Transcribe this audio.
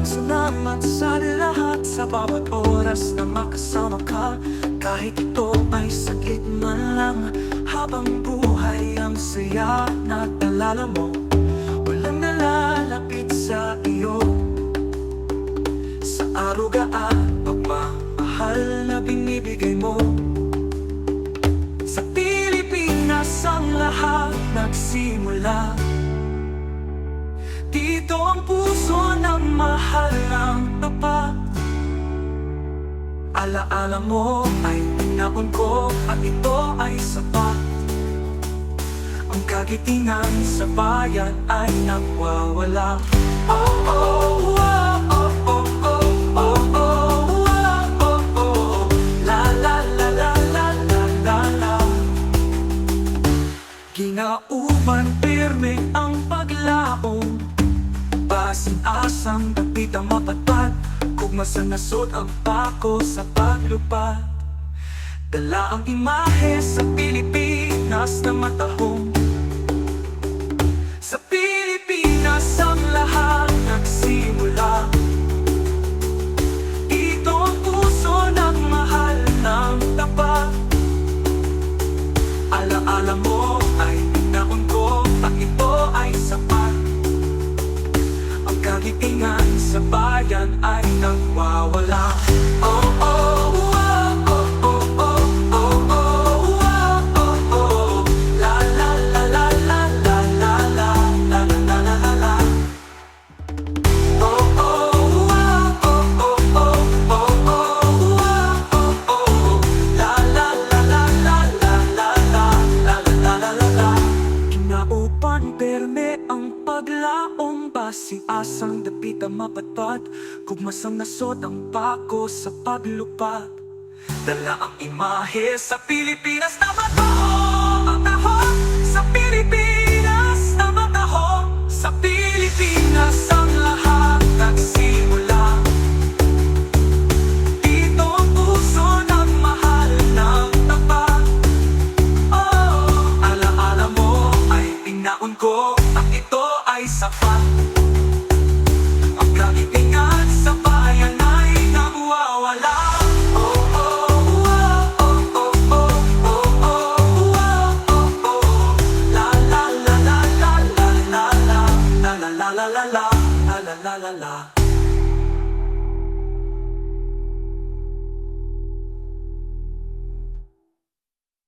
Salamat sa lahat, sa bawat oras na makasama ka. Kahit ito ay sakit man lang, habang buhay ang saya na naalala mo. Walang nalalapit sa iyo, sa arugaan, pagmamahal na binibigay mo. Sa Pilipinas ang lahat nagsimula. Dito ang puso ng mahal ng tapat. Alaala mo ay pinakon ko at ito ay sapat. Ang kagitingan sa bayan ay nagwawala. Oh, oh, oh, oh, oh, oh, oh, oh, oh, oh, oh. La la la la la la la la. Ginauban pirme ang paglaong, pasin-asang dapit ang mapatpat. Kugma sa nasod ang pako sa paglupad. Dala ang imahe sa Pilipinas na matahong. Sa Pilipinas ang lahat nagsimula. Ito ang puso ng mahal ng tapat. Alaala mo ay pinakon ko at ito ay sapat. Ang kagitingan sa bayan ay nagwawala. Oh, oh, oh, oh, oh, oh, oh, oh, oh, oh, oh. La la la la la la la la la la la la la. Oh, oh, oh, oh, oh, oh, oh, oh, oh, oh. La la la la la la la la la la la la la. Kinaupan perme ang paglaong, basi-asang dapit ang mapatpat. Kugmasang nasod ang pako sa paglupad. Dala ang imahe sa Pilipinas na matahong.